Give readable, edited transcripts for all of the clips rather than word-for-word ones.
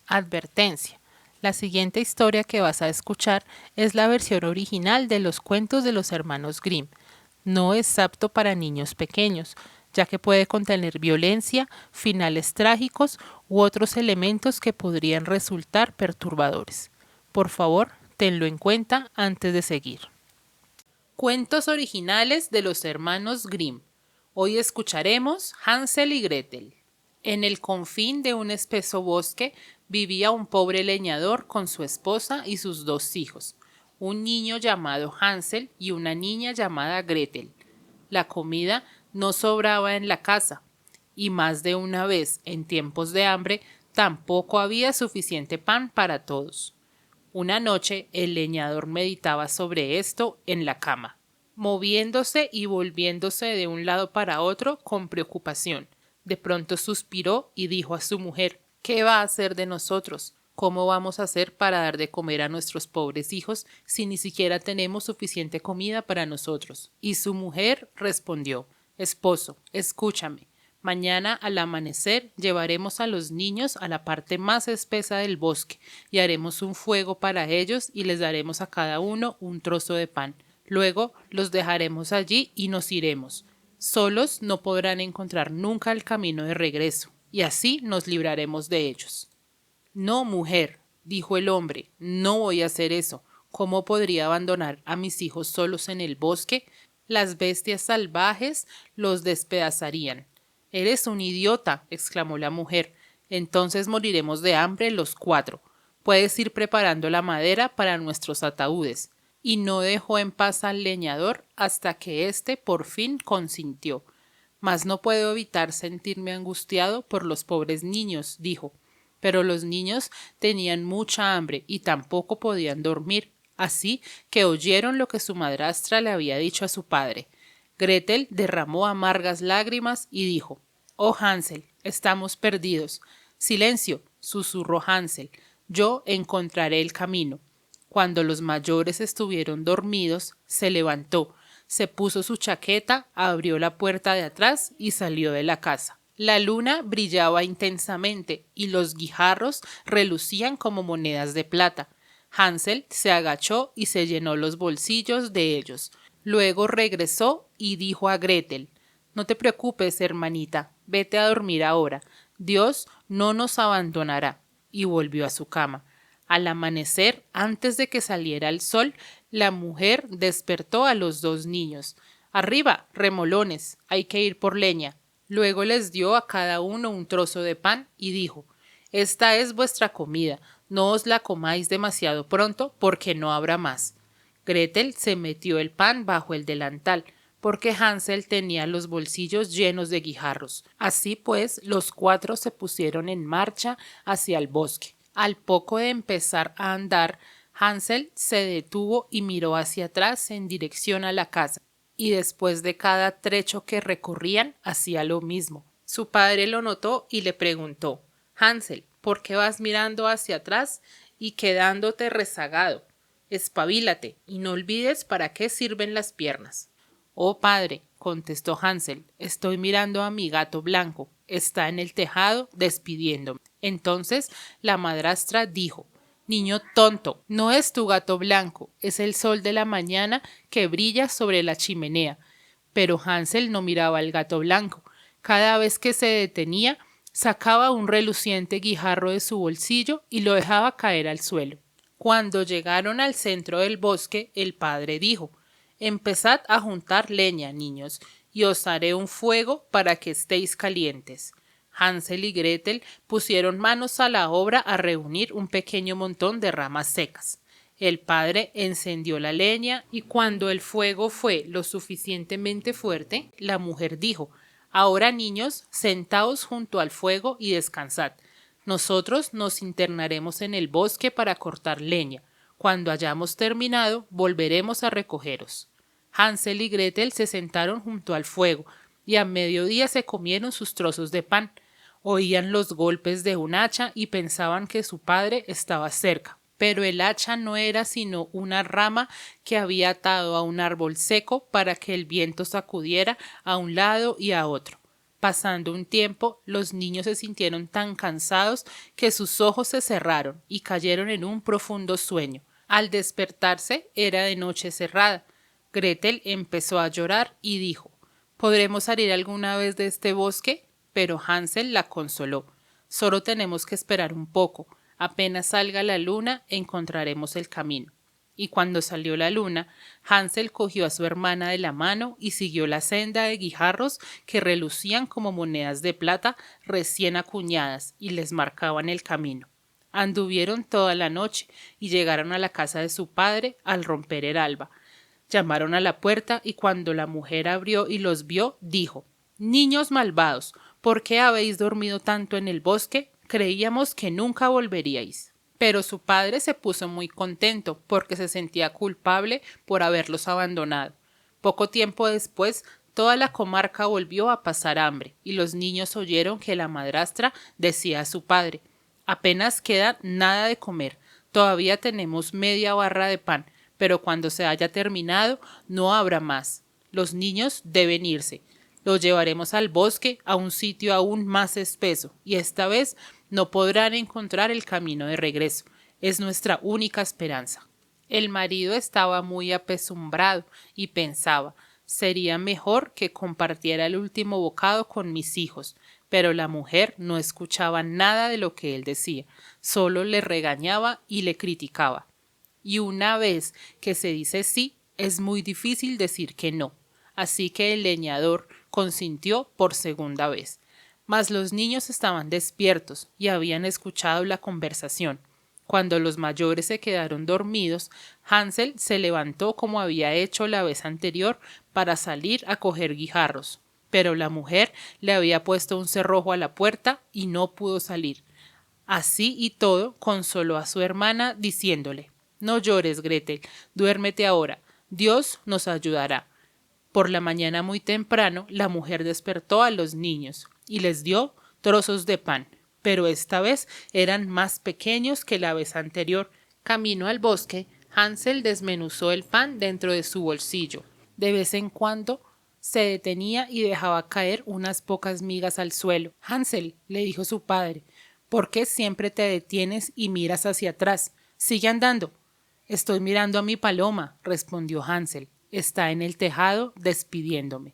Advertencia. La siguiente historia que vas a escuchar es la versión original de los cuentos de los hermanos Grimm. No es apto para niños pequeños, ya que puede contener violencia, finales trágicos u otros elementos que podrían resultar perturbadores. Por favor, tenlo en cuenta antes de seguir. Cuentos originales de los hermanos Grimm. Hoy escucharemos Hansel y Gretel. En el confín de un espeso bosque vivía un pobre leñador con su esposa y sus dos hijos, un niño llamado Hansel y una niña llamada Gretel. La comida no sobraba en la casa, y más de una vez, en tiempos de hambre, tampoco había suficiente pan para todos. Una noche el leñador meditaba sobre esto en la cama, moviéndose y volviéndose de un lado para otro con preocupación. De pronto suspiró y dijo a su mujer: ¿Qué va a hacer de nosotros? ¿Cómo vamos a hacer para dar de comer a nuestros pobres hijos si ni siquiera tenemos suficiente comida para nosotros? Y su mujer respondió: Esposo, escúchame. Mañana al amanecer llevaremos a los niños a la parte más espesa del bosque y haremos un fuego para ellos y les daremos a cada uno un trozo de pan. Luego los dejaremos allí y nos iremos. Solos no podrán encontrar nunca el camino de regreso, y así nos libraremos de ellos. No, mujer, dijo el hombre, no voy a hacer eso. ¿Cómo podría abandonar a mis hijos solos en el bosque? Las bestias salvajes los despedazarían. Eres un idiota, exclamó la mujer. Entonces moriremos de hambre los cuatro. Puedes ir preparando la madera para nuestros ataúdes. Y no dejó en paz al leñador hasta que éste por fin consintió. Mas no puedo evitar sentirme angustiado por los pobres niños, dijo. Pero los niños tenían mucha hambre y tampoco podían dormir, así que oyeron lo que su madrastra le había dicho a su padre. Gretel derramó amargas lágrimas y dijo: «Oh Hansel, estamos perdidos». «Silencio», susurró Hansel, «yo encontraré el camino». Cuando los mayores estuvieron dormidos, se levantó, se puso su chaqueta, abrió la puerta de atrás y salió de la casa. La luna brillaba intensamente y los guijarros relucían como monedas de plata. Hansel se agachó y se llenó los bolsillos de ellos. Luego regresó y dijo a Gretel: «No te preocupes, hermanita, vete a dormir ahora. Dios no nos abandonará». Y volvió a su cama. Al amanecer, antes de que saliera el sol, la mujer despertó a los dos niños. «Arriba, remolones, hay que ir por leña». Luego les dio a cada uno un trozo de pan y dijo: «Esta es vuestra comida, no os la comáis demasiado pronto porque no habrá más». Gretel se metió el pan bajo el delantal, porque Hansel tenía los bolsillos llenos de guijarros. Así pues, los cuatro se pusieron en marcha hacia el bosque. Al poco de empezar a andar, Hansel se detuvo y miró hacia atrás en dirección a la casa, y después de cada trecho que recorrían hacía lo mismo. Su padre lo notó y le preguntó: «Hansel, ¿por qué vas mirando hacia atrás y quedándote rezagado? Espabilate y no olvides para qué sirven las piernas». «Oh padre», contestó Hansel, «estoy mirando a mi gato blanco. Está en el tejado despidiéndome». Entonces la madrastra dijo: «Niño tonto, no es tu gato blanco, es el sol de la mañana que brilla sobre la chimenea». Pero Hansel no miraba al gato blanco. Cada vez que se detenía, sacaba un reluciente guijarro de su bolsillo y lo dejaba caer al suelo. Cuando llegaron al centro del bosque, el padre dijo: «Empezad a juntar leña, niños, y os haré un fuego para que estéis calientes». Hansel y Gretel pusieron manos a la obra a reunir un pequeño montón de ramas secas. El padre encendió la leña y cuando el fuego fue lo suficientemente fuerte, la mujer dijo: «Ahora, niños, sentaos junto al fuego y descansad. Nosotros nos internaremos en el bosque para cortar leña. Cuando hayamos terminado, volveremos a recogeros». Hansel y Gretel se sentaron junto al fuego y a mediodía se comieron sus trozos de pan. Oían los golpes de un hacha y pensaban que su padre estaba cerca. Pero el hacha no era sino una rama que había atado a un árbol seco para que el viento sacudiera a un lado y a otro. Pasando un tiempo, los niños se sintieron tan cansados que sus ojos se cerraron y cayeron en un profundo sueño. Al despertarse era de noche cerrada. Gretel empezó a llorar y dijo: ¿Podremos salir alguna vez de este bosque? Pero Hansel la consoló: Solo tenemos que esperar un poco. Apenas salga la luna, encontraremos el camino. Y cuando salió la luna, Hansel cogió a su hermana de la mano y siguió la senda de guijarros que relucían como monedas de plata recién acuñadas y les marcaban el camino. Anduvieron toda la noche y llegaron a la casa de su padre al romper el alba. Llamaron a la puerta y cuando la mujer abrió y los vio, dijo: «Niños malvados, ¿por qué habéis dormido tanto en el bosque? Creíamos que nunca volveríais». Pero su padre se puso muy contento porque se sentía culpable por haberlos abandonado. Poco tiempo después, toda la comarca volvió a pasar hambre y los niños oyeron que la madrastra decía a su padre: «Apenas queda nada de comer, todavía tenemos media barra de pan, pero cuando se haya terminado no habrá más. Los niños deben irse. Los llevaremos al bosque, a un sitio aún más espeso, y esta vez no podrán encontrar el camino de regreso. Es nuestra única esperanza». El marido estaba muy apesumbrado y pensaba: «Sería mejor que compartiera el último bocado con mis hijos». Pero la mujer no escuchaba nada de lo que él decía, solo le regañaba y le criticaba. Y una vez que se dice sí, es muy difícil decir que no. Así que el leñador consintió por segunda vez. Mas los niños estaban despiertos y habían escuchado la conversación. Cuando los mayores se quedaron dormidos, Hansel se levantó como había hecho la vez anterior para salir a coger guijarros. Pero la mujer le había puesto un cerrojo a la puerta y no pudo salir. Así y todo, consoló a su hermana diciéndole: «No llores, Gretel, duérmete ahora. Dios nos ayudará». Por la mañana muy temprano, la mujer despertó a los niños y les dio trozos de pan, pero esta vez eran más pequeños que la vez anterior. Camino al bosque, Hansel desmenuzó el pan dentro de su bolsillo. De vez en cuando se detenía y dejaba caer unas pocas migas al suelo. «Hansel», le dijo su padre, «¿por qué siempre te detienes y miras hacia atrás? Sigue andando». «Estoy mirando a mi paloma», respondió Hansel. «Está en el tejado despidiéndome».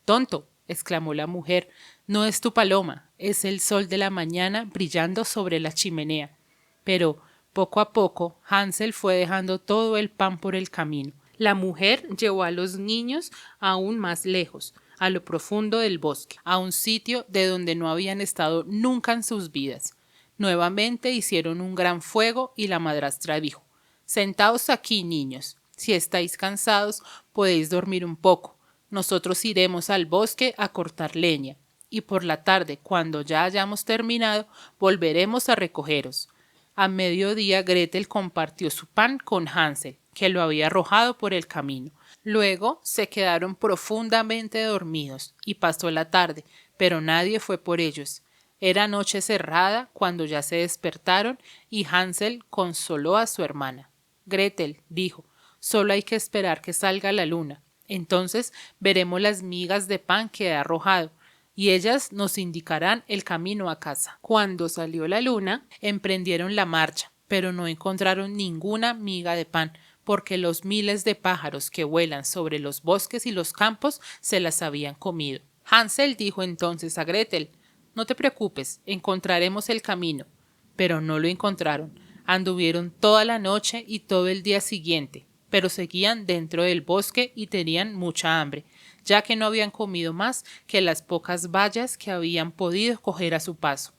«Tonto», exclamó la mujer, «no es tu paloma, es el sol de la mañana brillando sobre la chimenea». Pero poco a poco Hansel fue dejando todo el pan por el camino. La mujer llevó a los niños aún más lejos, a lo profundo del bosque, a un sitio de donde no habían estado nunca en sus vidas. Nuevamente hicieron un gran fuego y la madrastra dijo: «Sentaos aquí, niños. Si estáis cansados, podéis dormir un poco. Nosotros iremos al bosque a cortar leña, y por la tarde, cuando ya hayamos terminado, volveremos a recogeros». A mediodía Gretel compartió su pan con Hansel, que lo había arrojado por el camino. Luego se quedaron profundamente dormidos y pasó la tarde, pero nadie fue por ellos. Era noche cerrada cuando ya se despertaron y Hansel consoló a su hermana. «Gretel», dijo, «solo hay que esperar que salga la luna. Entonces veremos las migas de pan que he arrojado y ellas nos indicarán el camino a casa». Cuando salió la luna, emprendieron la marcha, pero no encontraron ninguna miga de pan, porque los miles de pájaros que vuelan sobre los bosques y los campos se las habían comido. Hansel dijo entonces a Gretel: «No te preocupes, encontraremos el camino». Pero no lo encontraron. Anduvieron toda la noche y todo el día siguiente, pero seguían dentro del bosque y tenían mucha hambre, ya que no habían comido más que las pocas bayas que habían podido coger a su paso.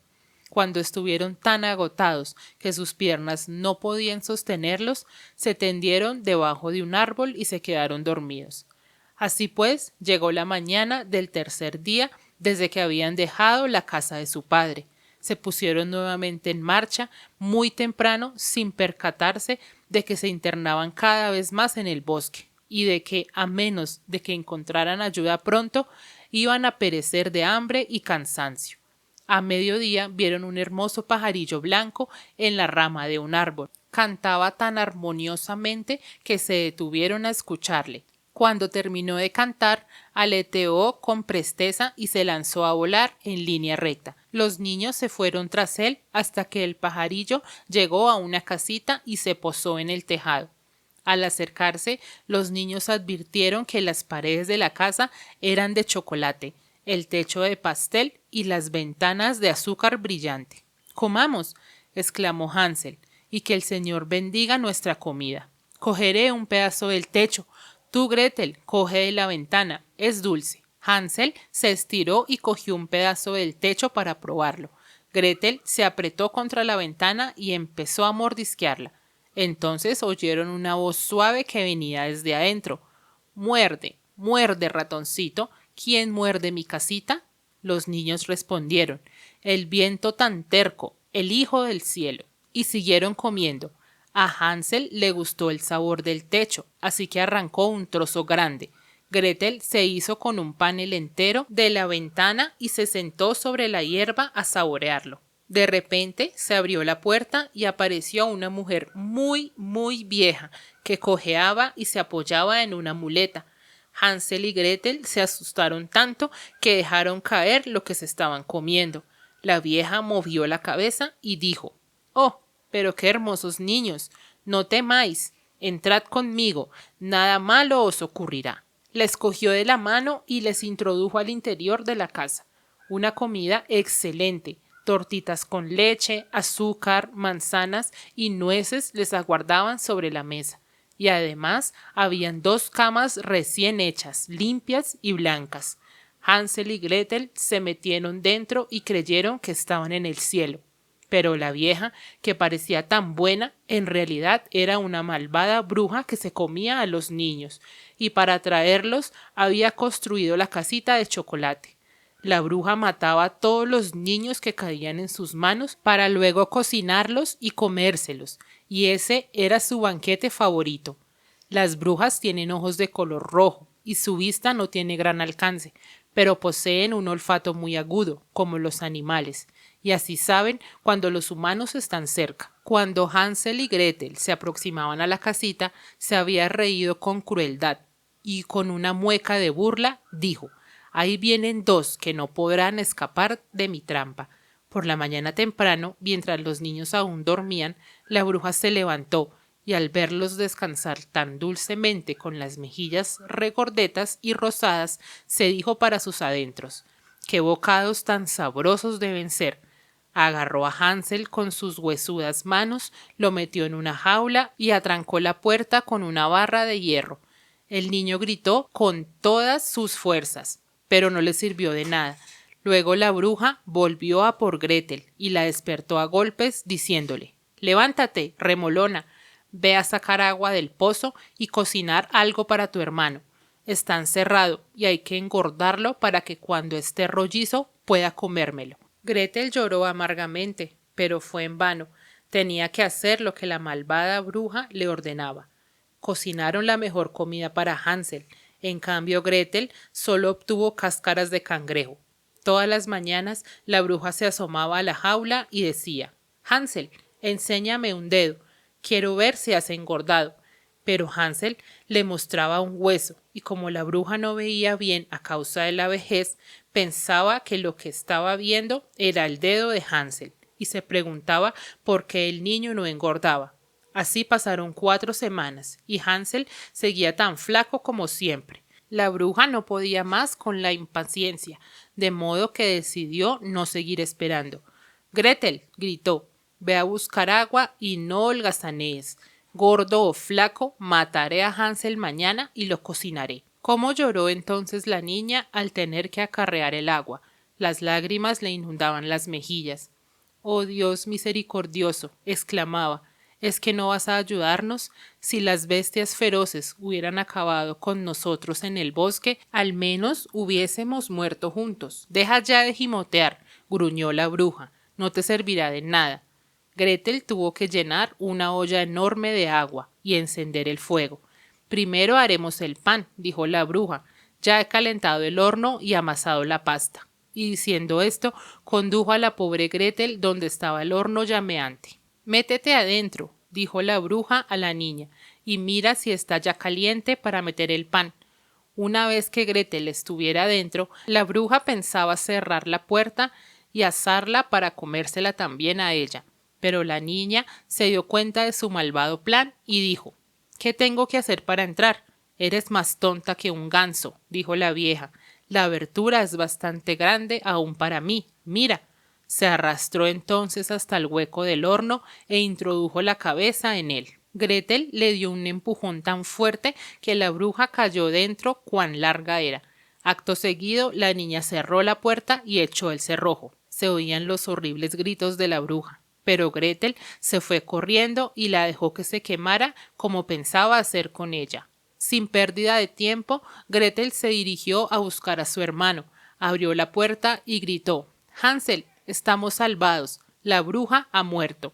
Cuando estuvieron tan agotados que sus piernas no podían sostenerlos, se tendieron debajo de un árbol y se quedaron dormidos. Así pues, llegó la mañana del tercer día desde que habían dejado la casa de su padre. Se pusieron nuevamente en marcha muy temprano sin percatarse de que se internaban cada vez más en el bosque y de que, a menos de que encontraran ayuda pronto, iban a perecer de hambre y cansancio. A mediodía vieron un hermoso pajarillo blanco en la rama de un árbol. Cantaba tan armoniosamente que se detuvieron a escucharle. Cuando terminó de cantar, aleteó con presteza y se lanzó a volar en línea recta. Los niños se fueron tras él hasta que el pajarillo llegó a una casita y se posó en el tejado. Al acercarse, los niños advirtieron que las paredes de la casa eran de chocolate, el techo de pastel y las ventanas de azúcar brillante. «Comamos», exclamó Hansel, «y que el Señor bendiga nuestra comida. Cogeré un pedazo del techo. Tú, Gretel, coge de la ventana, es dulce». Hansel se estiró y cogió un pedazo del techo para probarlo. Gretel se apretó contra la ventana y empezó a mordisquearla. Entonces oyeron una voz suave que venía desde adentro. «Muerde, muerde, ratoncito. ¿Quién muerde mi casita?». Los niños respondieron: «El viento tan terco, el hijo del cielo». Y siguieron comiendo. A Hansel le gustó el sabor del techo, así que arrancó un trozo grande. Gretel se hizo con un panel entero de la ventana y se sentó sobre la hierba a saborearlo. De repente se abrió la puerta y apareció una mujer muy, muy vieja, que cojeaba y se apoyaba en una muleta. Hansel y Gretel se asustaron tanto que dejaron caer lo que se estaban comiendo. La vieja movió la cabeza y dijo: «Oh, pero qué hermosos niños. No temáis. Entrad conmigo. Nada malo os ocurrirá». Les cogió de la mano y les introdujo al interior de la casa. Una comida excelente. Tortitas con leche, azúcar, manzanas y nueces les aguardaban sobre la mesa. Y además habían 2 camas recién hechas, limpias y blancas. Hansel y Gretel se metieron dentro y creyeron que estaban en el cielo. Pero la vieja, que parecía tan buena, en realidad era una malvada bruja que se comía a los niños, y para atraerlos había construido la casita de chocolate. La bruja mataba a todos los niños que caían en sus manos para luego cocinarlos y comérselos, y ese era su banquete favorito. Las brujas tienen ojos de color rojo y su vista no tiene gran alcance, pero poseen un olfato muy agudo, como los animales, y así saben cuando los humanos están cerca. Cuando Hansel y Gretel se aproximaban a la casita, se había reído con crueldad, y con una mueca de burla dijo: «Ahí vienen 2 que no podrán escapar de mi trampa». Por la mañana temprano, mientras los niños aún dormían, la bruja se levantó, y al verlos descansar tan dulcemente con las mejillas regordetas y rosadas, se dijo para sus adentros: «¡Qué bocados tan sabrosos deben ser!». Agarró a Hansel con sus huesudas manos, lo metió en una jaula y atrancó la puerta con una barra de hierro. El niño gritó con todas sus fuerzas, pero no le sirvió de nada. Luego la bruja volvió a por Gretel y la despertó a golpes, diciéndole: «Levántate, remolona, ve a sacar agua del pozo y cocinar algo para tu hermano. Está encerrado y hay que engordarlo para que cuando esté rollizo pueda comérmelo». Gretel lloró amargamente, pero fue en vano. Tenía que hacer lo que la malvada bruja le ordenaba. Cocinaron la mejor comida para Hansel. En cambio, Gretel solo obtuvo cáscaras de cangrejo. Todas las mañanas la bruja se asomaba a la jaula y decía: «Hansel, enséñame un dedo. Quiero ver si has engordado». Pero Hansel le mostraba un hueso, y como la bruja no veía bien a causa de la vejez, pensaba que lo que estaba viendo era el dedo de Hansel, y se preguntaba por qué el niño no engordaba. Así pasaron 4 semanas, y Hansel seguía tan flaco como siempre. La bruja no podía más con la impaciencia, de modo que decidió no seguir esperando. «Gretel», gritó, «ve a buscar agua y no holgazanees. Gordo o flaco, mataré a Hansel mañana y lo cocinaré». Cómo lloró entonces la niña al tener que acarrear el agua. Las lágrimas le inundaban las mejillas. «Oh Dios misericordioso», exclamaba, «¿es que no vas a ayudarnos? Si las bestias feroces hubieran acabado con nosotros en el bosque, al menos hubiésemos muerto juntos». «Deja ya de gimotear», gruñó la bruja, «no te servirá de nada». Gretel tuvo que llenar una olla enorme de agua y encender el fuego. «Primero haremos el pan», dijo la bruja. «Ya he calentado el horno y amasado la pasta». Y diciendo esto, condujo a la pobre Gretel donde estaba el horno llameante. «Métete adentro», dijo la bruja a la niña, «y mira si está ya caliente para meter el pan». Una vez que Gretel estuviera dentro, la bruja pensaba cerrar la puerta y asarla para comérsela también a ella. Pero la niña se dio cuenta de su malvado plan y dijo: ¿Qué tengo que hacer para entrar? Eres más tonta que un ganso, dijo la vieja. La abertura es bastante grande aún para mí. Mira. Se arrastró entonces hasta el hueco del horno e introdujo la cabeza en él. Gretel le dio un empujón tan fuerte que la bruja cayó dentro cuán larga era. Acto seguido, la niña cerró la puerta y echó el cerrojo. Se oían los horribles gritos de la bruja, pero Gretel se fue corriendo y la dejó que se quemara como pensaba hacer con ella. Sin pérdida de tiempo, Gretel se dirigió a buscar a su hermano, abrió la puerta y gritó: «Hansel, estamos salvados. La bruja ha muerto».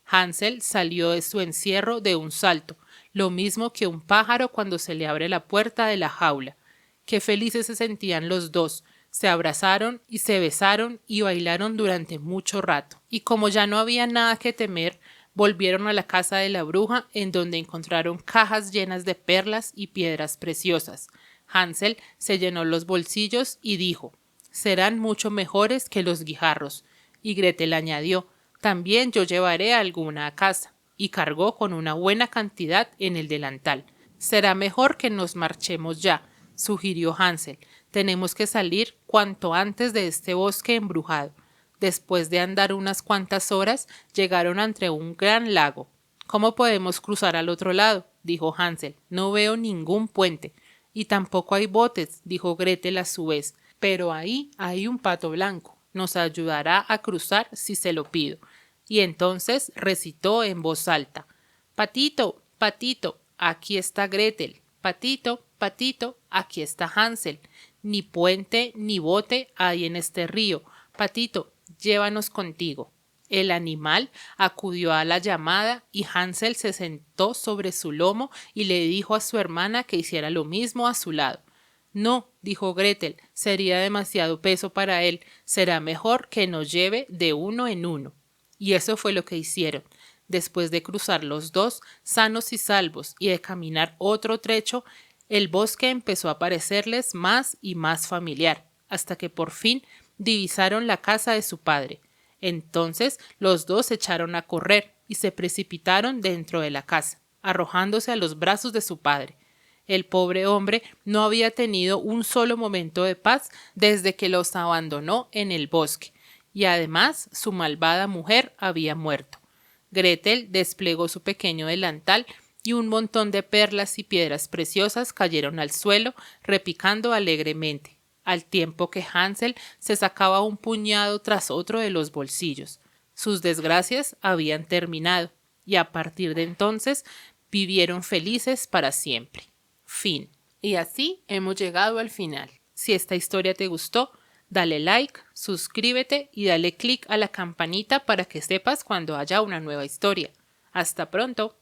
Hansel salió de su encierro de un salto, lo mismo que un pájaro cuando se le abre la puerta de la jaula. Qué felices se sentían los dos. Se abrazaron y se besaron y bailaron durante mucho rato. Y como ya no había nada que temer, volvieron a la casa de la bruja, en donde encontraron cajas llenas de perlas y piedras preciosas. Hansel se llenó los bolsillos y dijo: «Serán mucho mejores que los guijarros». Y Gretel añadió: «También yo llevaré alguna a casa», y cargó con una buena cantidad en el delantal. «Será mejor que nos marchemos ya», sugirió Hansel. «Tenemos que salir cuanto antes de este bosque embrujado». Después de andar unas cuantas horas, llegaron ante un gran lago. «¿Cómo podemos cruzar al otro lado?», dijo Hansel. «No veo ningún puente». «Y tampoco hay botes», dijo Gretel a su vez. «Pero ahí hay un pato blanco. Nos ayudará a cruzar si se lo pido». Y entonces recitó en voz alta: «Patito, patito, aquí está Gretel. Patito, patito, aquí está Hansel. Ni puente ni bote hay en este río. Patito, llévanos contigo». El animal acudió a la llamada y Hansel se sentó sobre su lomo y le dijo a su hermana que hiciera lo mismo a su lado. «No», dijo Gretel, «sería demasiado peso para él. Será mejor que nos lleve de uno en uno». Y eso fue lo que hicieron. Después de cruzar los dos, sanos y salvos, y de caminar otro trecho, el bosque empezó a parecerles más y más familiar, hasta que por fin divisaron la casa de su padre. Entonces los dos se echaron a correr y se precipitaron dentro de la casa, arrojándose a los brazos de su padre. El pobre hombre no había tenido un solo momento de paz desde que los abandonó en el bosque, y además su malvada mujer había muerto. Gretel desplegó su pequeño delantal y un montón de perlas y piedras preciosas cayeron al suelo, repicando alegremente, al tiempo que Hansel se sacaba un puñado tras otro de los bolsillos. Sus desgracias habían terminado, y a partir de entonces vivieron felices para siempre. Fin. Y así hemos llegado al final. Si esta historia te gustó, dale like, suscríbete y dale click a la campanita para que sepas cuando haya una nueva historia. ¡Hasta pronto!